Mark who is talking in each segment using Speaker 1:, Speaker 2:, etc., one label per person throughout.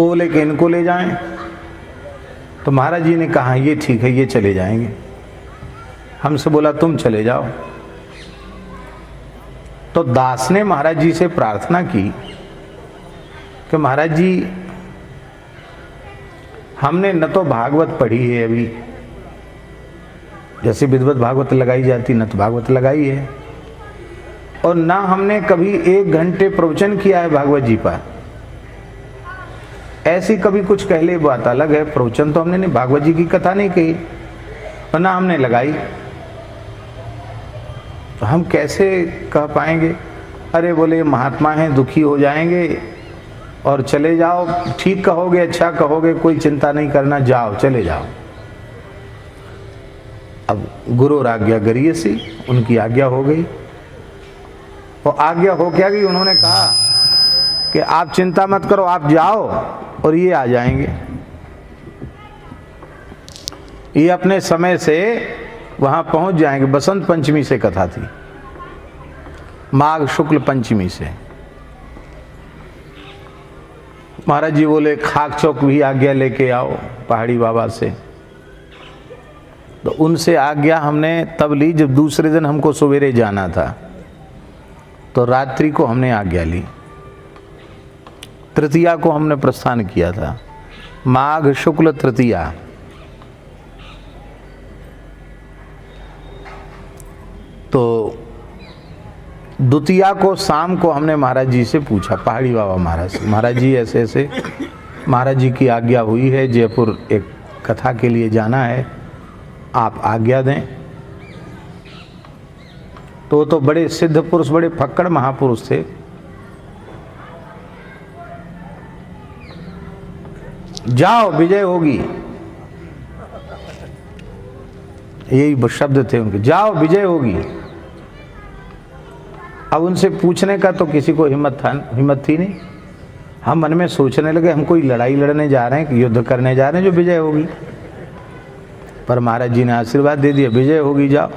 Speaker 1: वो बोले कि इनको ले जाएं। तो महाराज जी ने कहा ये ठीक है, ये चले जाएंगे। हमसे बोला तुम चले जाओ। तो दास ने महाराज जी से प्रार्थना की कि महाराज जी हमने न तो भागवत पढ़ी है अभी, जैसे विद्वत भागवत लगाई जाती न तो भागवत लगाई है, और ना हमने कभी 1 घंटे प्रवचन किया है भागवत जी पर। ऐसी कभी कुछ कह ले बात अलग है, प्रवचन तो हमने नहीं, भागवत जी की कथा नहीं कही और ना हमने लगाई, तो हम कैसे कह पाएंगे। अरे बोले महात्मा हैं, दुखी हो जाएंगे और चले जाओ, ठीक कहोगे, अच्छा कहोगे, कोई चिंता नहीं करना, जाओ चले जाओ। अब गुरु और आज्ञा करिए सी, उनकी आज्ञा हो गई। और आज्ञा हो क्या गई, उन्होंने कहा कि आप चिंता मत करो, आप जाओ और ये आ जाएंगे। ये अपने समय से वहां पहुंच जाएंगे। बसंत पंचमी से कथा थी, माघ शुक्ल पंचमी से। महाराज जी बोले खाक चौक भी आज्ञा लेके आओ पहाड़ी बाबा से। तो उनसे आज्ञा हमने तब ली जब दूसरे दिन हमको सवेरे जाना था, तो रात्रि को हमने आज्ञा ली। तृतीया को हमने प्रस्थान किया था, माघ शुक्ल तृतीया। तो द्वितीया को शाम को हमने महाराज जी से पूछा, पहाड़ी बाबा महाराज से, महाराज जी ऐसे ऐसे महाराज जी की आज्ञा हुई है, जयपुर एक कथा के लिए जाना है, आप आज्ञा दें। तो बड़े सिद्ध पुरुष, बड़े फक्कड़ महापुरुष थे। जाओ विजय होगी, यही शब्द थे उनके, जाओ विजय होगी। अब उनसे पूछने का तो किसी को हिम्मत थी नहीं। हम मन में सोचने लगे हम कोई लड़ाई लड़ने जा रहे हैं कि युद्ध करने जा रहे हैं जो विजय होगी। पर महाराज जी ने आशीर्वाद दे दिया, विजय होगी, जाओ।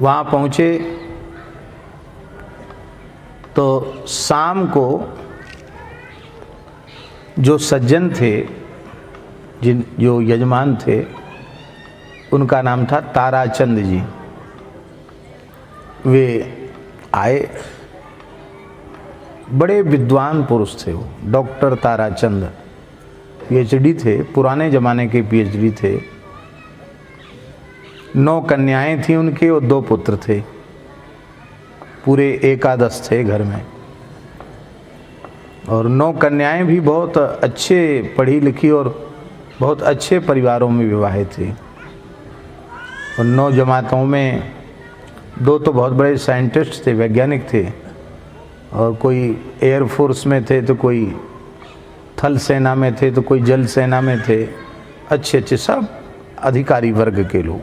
Speaker 1: वहां पहुंचे तो शाम को जो सज्जन थे, जो यजमान थे, उनका नाम था ताराचंद जी। वे आए, बड़े विद्वान पुरुष थे वो, डॉक्टर ताराचंद, पीएचडी थे, पुराने जमाने के पीएचडी थे। 9 कन्याएं थी उनके और 2 पुत्र थे, पूरे एकादश थे घर में। और 9 कन्याएं भी बहुत अच्छे पढ़ी लिखी और बहुत अच्छे परिवारों में विवाहित थी। और 9 जमातों में 2 तो बहुत बड़े साइंटिस्ट थे, वैज्ञानिक थे, और कोई एयरफोर्स में थे, तो कोई थल सेना में थे, तो कोई जल सेना में थे। अच्छे अच्छे सब अधिकारी वर्ग के लोग,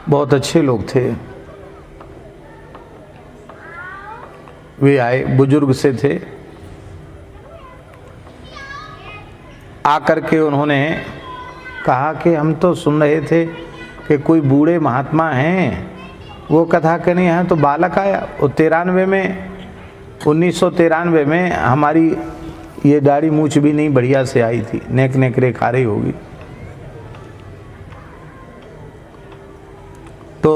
Speaker 1: बहुत अच्छे लोग थे। वे आए, बुजुर्ग से थे। आकर के उन्होंने कहा कि हम तो सुन रहे थे कि कोई बूढ़े महात्मा हैं, वो कथा करने हैं। तो बालक आया, वो 1993 में हमारी ये दाढ़ी मूछ भी नहीं बढ़िया से आई थी, नेक नेक रेखा रही होगी। तो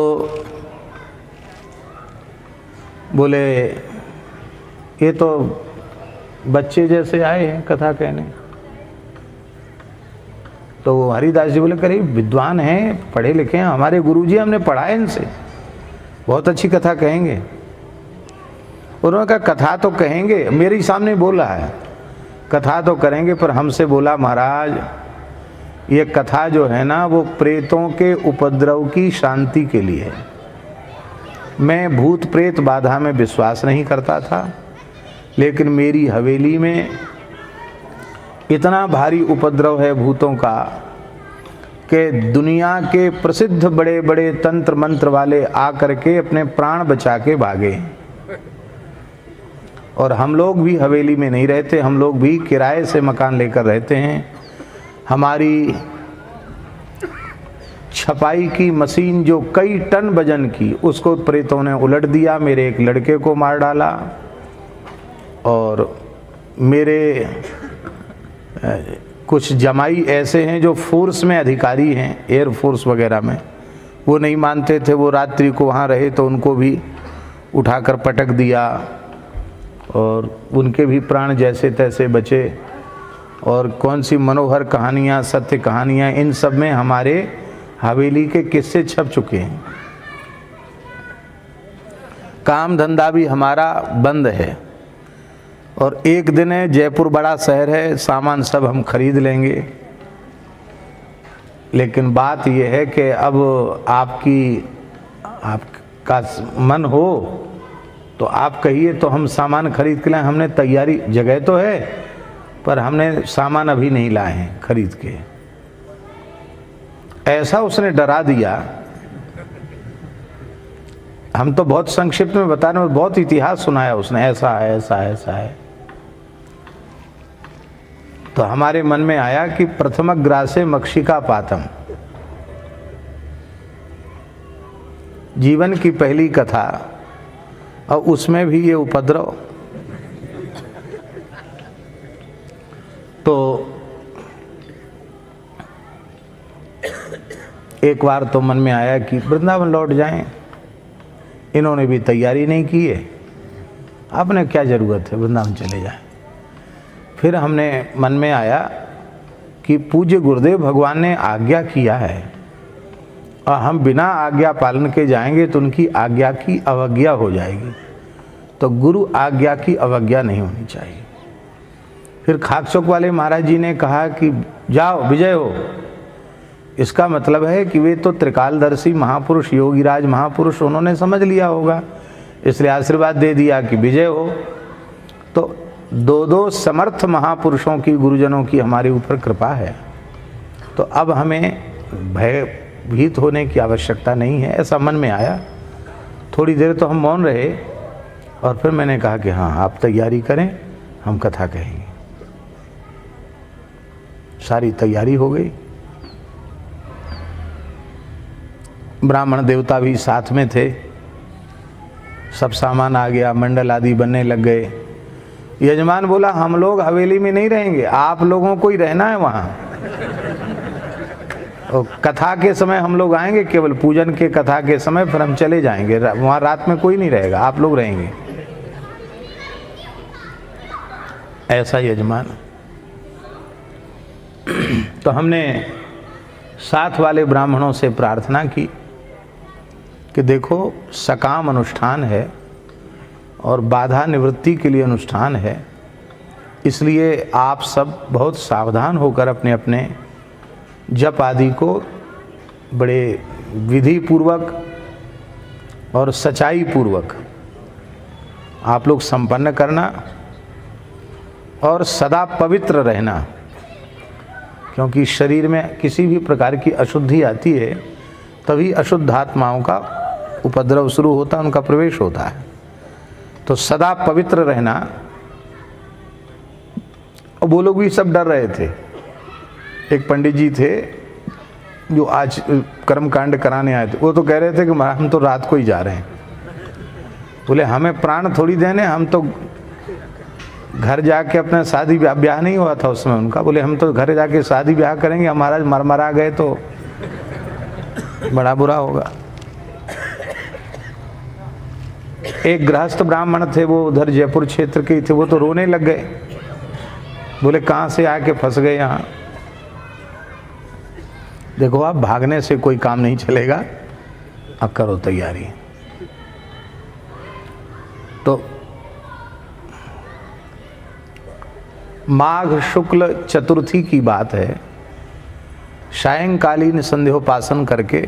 Speaker 1: बोले ये तो बच्चे जैसे आए हैं कथा कहने। तो हरिदास जी बोले करीब विद्वान हैं, पढ़े लिखे हैं, हमारे गुरुजी, हमने पढ़ा है इनसे, बहुत अच्छी कथा कहेंगे। उन्होंने कहा कथा तो कहेंगे, मेरे सामने बोला है, कथा तो करेंगे, पर हमसे बोला महाराज ये कथा जो है ना वो प्रेतों के उपद्रव की शांति के लिए है। मैं भूत प्रेत बाधा में विश्वास नहीं करता था, लेकिन मेरी हवेली में इतना भारी उपद्रव है भूतों का कि दुनिया के प्रसिद्ध बड़े बड़े तंत्र मंत्र वाले आकर के अपने प्राण बचा के भागे। और हम लोग भी हवेली में नहीं रहते, हम लोग भी किराए से मकान लेकर रहते हैं। हमारी छपाई की मशीन जो कई टन वजन की, उसको प्रेतों ने उलट दिया, मेरे एक लड़के को मार डाला और मेरे कुछ जमाई ऐसे हैं जो फोर्स में अधिकारी हैं, एयर फोर्स वगैरह में, वो नहीं मानते थे। वो रात्रि को वहाँ रहे तो उनको भी उठाकर पटक दिया और उनके भी प्राण जैसे तैसे बचे। और कौन सी मनोहर कहानियाँ, सत्य कहानियाँ, इन सब में हमारे हवेली के किस्से छप चुके हैं। काम धंधा भी हमारा बंद है और एक दिन है, जयपुर बड़ा शहर है, सामान सब हम खरीद लेंगे। लेकिन बात यह है कि अब आपका मन हो तो आप कहिए तो हम सामान खरीद के लाए। हमने तैयारी, जगह तो है पर हमने सामान अभी नहीं लाए हैं खरीद के। ऐसा उसने डरा दिया। हम तो बहुत संक्षिप्त में बता रहे हैं, बहुत इतिहास सुनाया उसने, ऐसा है ऐसा है ऐसा है। तो हमारे मन में आया कि प्रथमग्रासे मक्षिका पातम, जीवन की पहली कथा और उसमें भी ये उपद्रव। तो एक बार तो मन में आया कि वृंदावन लौट जाएं। इन्होंने भी तैयारी नहीं की है, आपने क्या ज़रूरत है, वृंदावन चले जाएं। फिर हमने मन में आया कि पूज्य गुरुदेव भगवान ने आज्ञा किया है और हम बिना आज्ञा पालन के जाएंगे तो उनकी आज्ञा की अवज्ञा हो जाएगी। तो गुरु आज्ञा की अवज्ञा नहीं होनी चाहिए। फिर खाकचौक वाले महाराज जी ने कहा कि जाओ विजय हो। इसका मतलब है कि वे तो त्रिकालदर्शी महापुरुष, योगीराज महापुरुष, उन्होंने समझ लिया होगा, इसलिए आशीर्वाद दे दिया कि विजय हो। तो दो दो समर्थ महापुरुषों की, गुरुजनों की हमारे ऊपर कृपा है। तो अब हमें भयभीत होने की आवश्यकता नहीं है, ऐसा मन में आया। थोड़ी देर तो हम मौन रहे और फिर मैंने कहा कि हाँ आप तैयारी करें, हम कथा कहेंगे। सारी तैयारी हो गई, ब्राह्मण देवता भी साथ में थे, सब सामान आ गया, मंडल आदि बनने लग गए। यजमान बोला हम लोग हवेली में नहीं रहेंगे, आप लोगों को ही रहना है वहाँ। और कथा के समय हम लोग आएंगे, केवल पूजन के कथा के समय, फिर हम चले जाएंगे। वहाँ रात में कोई नहीं रहेगा, आप लोग रहेंगे। ऐसा यजमान। तो हमने साथ वाले ब्राह्मणों से प्रार्थना की कि देखो सकाम अनुष्ठान है और बाधा निवृत्ति के लिए अनुष्ठान है, इसलिए आप सब बहुत सावधान होकर अपने अपने जप आदि को बड़े विधि पूर्वक और सच्चाई पूर्वक आप लोग संपन्न करना और सदा पवित्र रहना। क्योंकि शरीर में किसी भी प्रकार की अशुद्धि आती है तभी अशुद्ध आत्माओं का उपद्रव शुरू होता है, उनका प्रवेश होता है। तो सदा पवित्र रहना। और वो लोग भी सब डर रहे थे। एक पंडित जी थे जो आज कर्मकांड कराने आए थे, वो तो कह रहे थे कि हम तो रात को ही जा रहे हैं। बोले हमें प्राण थोड़ी देने, हम तो घर जाके अपना शादी ब्याह नहीं हुआ था उसमें उनका, बोले हम तो घर जाके शादी ब्याह करेंगे, हमारा मरमरा गए तो बड़ा बुरा होगा। एक गृहस्थ ब्राह्मण थे, वो उधर जयपुर क्षेत्र के थे, वो तो रोने लग गए, बोले कहाँ से आके फंस गए यहाँ। देखो आप भागने से कोई काम नहीं चलेगा, अब करो तैयारी। तो माघ शुक्ल चतुर्थी की बात है, सायंकालीन संध्योपासन करके,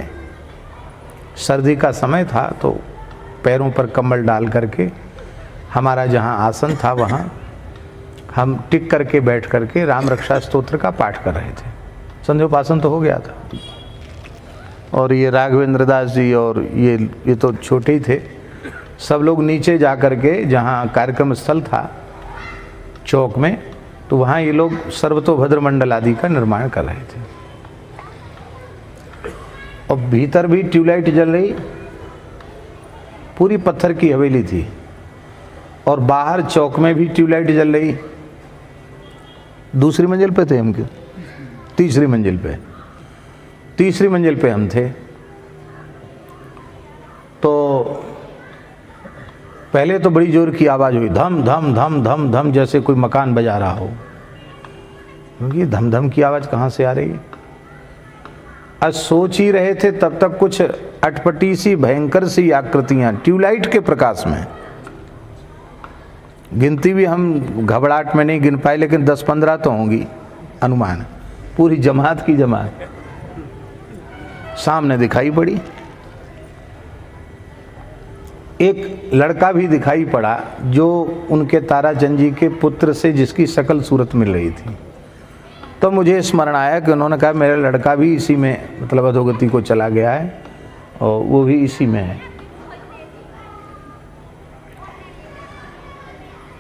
Speaker 1: सर्दी का समय था तो पैरों पर कंबल डाल करके हमारा जहाँ आसन था वहाँ हम टिक करके बैठ करके राम रक्षा स्तोत्र का पाठ कर रहे थे। संध्योपासन तो हो गया था और ये राघवेंद्र दास जी और ये तो छोटे ही थे, सब लोग नीचे जा करके जहाँ कार्यक्रम स्थल था चौक में, तो वहाँ ये लोग सर्वतोभद्र मंडल आदि का निर्माण कर रहे थे। और भीतर भी ट्यूबलाइट जल रही, पूरी पत्थर की हवेली थी, और बाहर चौक में भी ट्यूबलाइट जल रही, दूसरी मंजिल पे थे हम क्यों? तीसरी मंजिल पे, तीसरी मंजिल पे हम थे। तो पहले तो बड़ी जोर की आवाज़ हुई, धम धम धम धम धम, जैसे कोई मकान बजा रहा हो। क्योंकि धम धम की आवाज़ कहाँ से आ रही है? आज सोच ही रहे थे तब तक कुछ अटपटी सी भयंकर सी आकृतियां ट्यूबलाइट के प्रकाश में, गिनती भी हम घबराहट में नहीं गिन पाए, लेकिन 10-15 तो होंगी अनुमान, पूरी जमात की जमात सामने दिखाई पड़ी। एक लड़का भी दिखाई पड़ा जो उनके ताराचंद जी के पुत्र से जिसकी शकल सूरत मिल रही थी। तो मुझे स्मरण आया कि उन्होंने कहा मेरा लड़का भी इसी में मतलब अधोगति को चला गया है और वो भी इसी में है।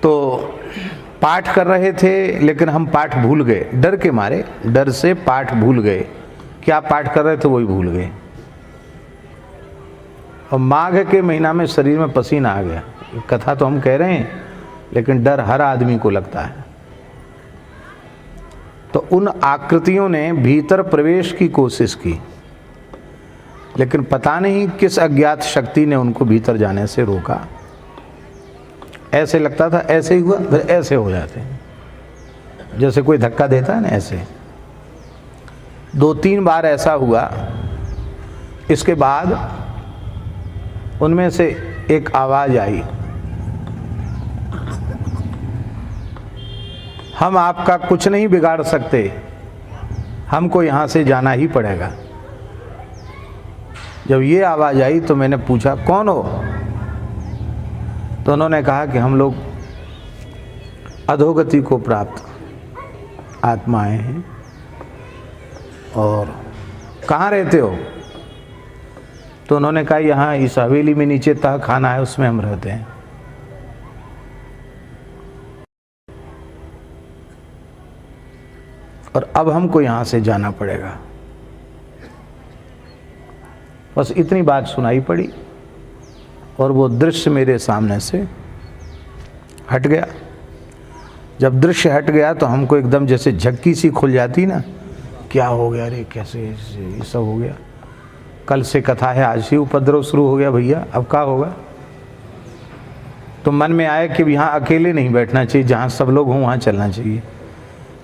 Speaker 1: तो पाठ कर रहे थे, लेकिन हम पाठ भूल गए, डर के मारे, डर से पाठ भूल गए। क्या पाठ कर रहे थे वही भूल गए। और माघ के महीना में शरीर में पसीना आ गया। कथा तो हम कह रहे हैं, लेकिन डर हर आदमी को लगता है। तो उन आकृतियों ने भीतर प्रवेश की कोशिश की, लेकिन पता नहीं किस अज्ञात शक्ति ने उनको भीतर जाने से रोका। ऐसे लगता था ऐसे ही हुआ, फिर ऐसे हो जाते हैं, जैसे कोई धक्का देता है ना, ऐसे 2-3 बार ऐसा हुआ। इसके बाद उनमें से एक आवाज आई, हम आपका कुछ नहीं बिगाड़ सकते, हमको यहां से जाना ही पड़ेगा। जब ये आवाज आई तो मैंने पूछा कौन हो? तो उन्होंने कहा कि हम लोग अधोगति को प्राप्त आत्माएं हैं। और कहाँ रहते हो? तो उन्होंने कहा यहाँ इस हवेली में नीचे तह खाना है, उसमें हम रहते हैं। और अब हमको यहाँ से जाना पड़ेगा। बस इतनी बात सुनाई पड़ी और वो दृश्य मेरे सामने से हट गया। जब दृश्य हट गया तो हमको एकदम जैसे झक्की सी खुल जाती ना, क्या हो गया रे, कैसे ये सब हो गया? कल से कथा है, आज ही उपद्रव शुरू हो गया भैया, अब क्या होगा? तो मन में आया कि यहाँ अकेले नहीं बैठना चाहिए, जहाँ सब लोग हों वहाँ चलना चाहिए।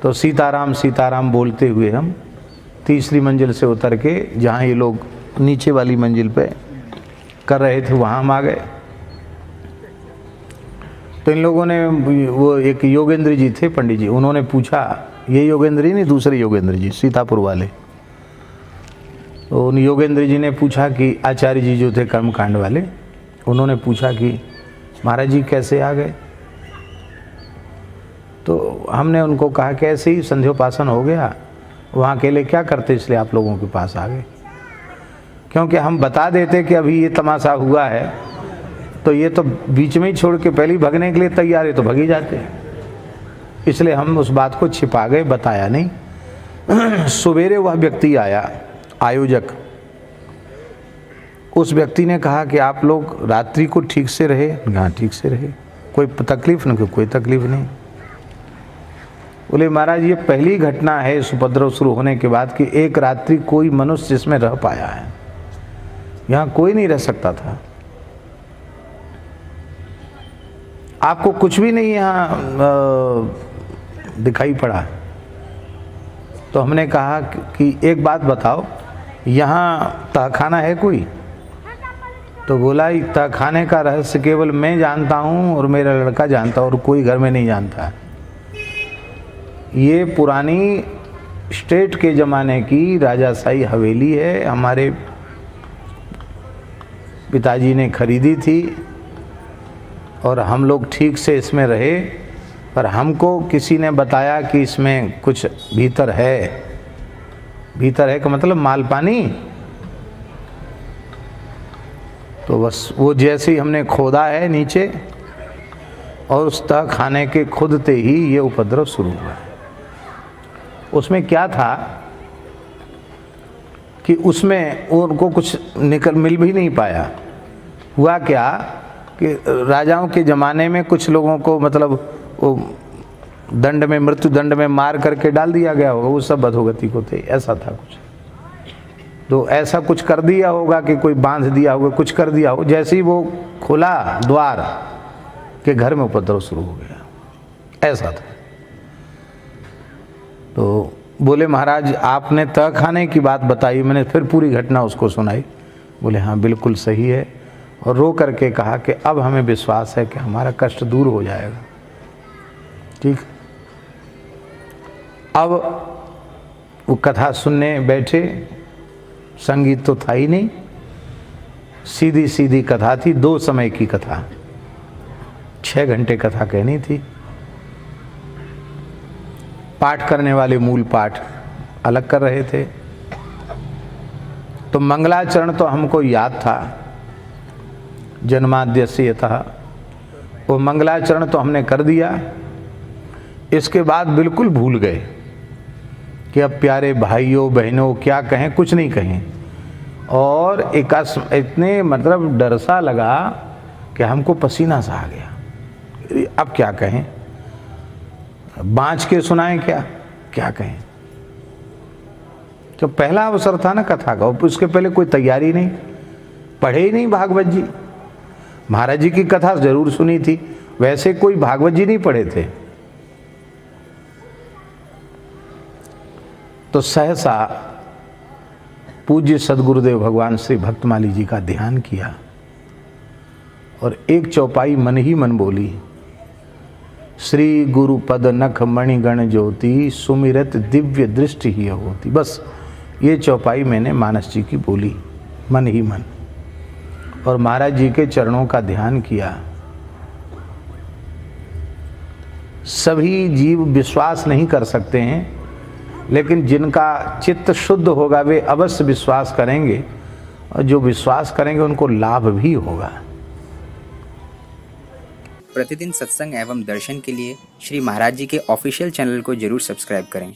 Speaker 1: तो सीताराम सीताराम बोलते हुए हम तीसरी मंजिल से उतर के जहाँ ये लोग नीचे वाली मंजिल पे कर रहे थे वहाँ हम आ गए। तो इन लोगों ने, वो एक योगेंद्र जी थे पंडित जी, उन्होंने पूछा, ये योगेंद्र जी नहीं, दूसरे योगेंद्र जी सीतापुर वाले। तो उन योगेंद्र जी ने पूछा कि आचार्य जी जो थे कर्मकांड वाले, उन्होंने पूछा कि महाराज जी कैसे आ गए? तो हमने उनको कहा कि ऐसे ही संध्योपासन हो गया, वहाँ अकेले क्या करते, इसलिए आप लोगों के पास आ गए। क्योंकि हम बता देते कि अभी ये तमाशा हुआ है तो ये तो बीच में ही छोड़ के पहले ही भगने के लिए तैयार है, तो भग ही जाते। इसलिए हम उस बात को छिपा गए, बताया नहीं। सवेरे वह व्यक्ति आया, आयोजक। उस व्यक्ति ने कहा कि आप लोग रात्रि को ठीक से रहे? हाँ ठीक से रहे, कोई तकलीफ नहीं? कोई तकलीफ नहीं। बोले महाराज ये पहली घटना है इस उपद्रव शुरू होने के बाद कि एक रात्रि कोई मनुष्य इसमें रह पाया है, यहाँ कोई नहीं रह सकता था। आपको कुछ भी नहीं यहाँ दिखाई पड़ा। तो हमने कहा कि एक बात बताओ, यहाँ तहखाना है कोई? तो बोला तहखाने का रहस्य केवल मैं जानता हूँ और मेरा लड़का जानता है, और कोई घर में नहीं जानता। ये पुरानी स्टेट के ज़माने की राजाशाही हवेली है, हमारे पिताजी ने खरीदी थी और हम लोग ठीक से इसमें रहे। पर हमको किसी ने बताया कि इसमें कुछ भीतर है। भीतर है का मतलब माल पानी। तो बस वो जैसे ही हमने खोदा है नीचे, और उस तह खाने के खुदते ही ये उपद्रव शुरू हुआ। उसमें क्या था कि उसमें उनको कुछ मिल भी नहीं पाया। हुआ क्या कि राजाओं के ज़माने में कुछ लोगों को मतलब वो दंड में, मृत्यु दंड में मार करके डाल दिया गया होगा, वो सब अधोगति को थे, ऐसा था कुछ। तो ऐसा कुछ कर दिया होगा कि कोई बांध दिया होगा, कुछ कर दिया हो, जैसे ही वो खुला द्वार के घर में उपद्रव शुरू हो गया, ऐसा था। तो बोले महाराज आपने तह खाने की बात बताई, मैंने फिर पूरी घटना उसको सुनाई। बोले हाँ बिल्कुल सही है, और रो करके कहा कि अब हमें विश्वास है कि हमारा कष्ट दूर हो जाएगा। ठीक, अब वो कथा सुनने बैठे, संगीत तो था ही नहीं, सीधी सीधी कथा थी, 2 समय की कथा, 6 घंटे कथा कहनी थी। पाठ करने वाले मूल पाठ अलग कर रहे थे। तो मंगलाचरण तो हमको याद था, जन्माद्यस्य यतः, वो मंगलाचरण तो हमने कर दिया। इसके बाद बिल्कुल भूल गए कि अब प्यारे भाइयों बहनों क्या कहें, कुछ नहीं कहें। और इतने मतलब डर सा लगा कि हमको पसीना सा आ गया, अब क्या कहें, बाँच के सुनाएं क्या कहें। तो पहला अवसर था ना कथा का, उसके पहले कोई तैयारी नहीं, पढ़े ही नहीं भागवत जी। महाराज जी की कथा जरूर सुनी थी, वैसे कोई भागवत जी नहीं पढ़े थे। तो सहसा पूज्य सदगुरुदेव भगवान श्री भक्तमाली जी का ध्यान किया और एक चौपाई मन ही मन बोली, श्री गुरु पद नख मणिगण ज्योति सुमिरत दिव्य दृष्टि ही होती। बस ये चौपाई मैंने मानस जी की बोली मन ही मन, और महाराज जी के चरणों का ध्यान किया। सभी जीव विश्वास नहीं कर सकते हैं, लेकिन जिनका चित्त शुद्ध होगा वे अवश्य विश्वास करेंगे, और जो विश्वास करेंगे उनको लाभ भी होगा।
Speaker 2: प्रतिदिन सत्संग एवं दर्शन के लिए श्री महाराज जी के ऑफिशियल चैनल को जरूर सब्सक्राइब करें।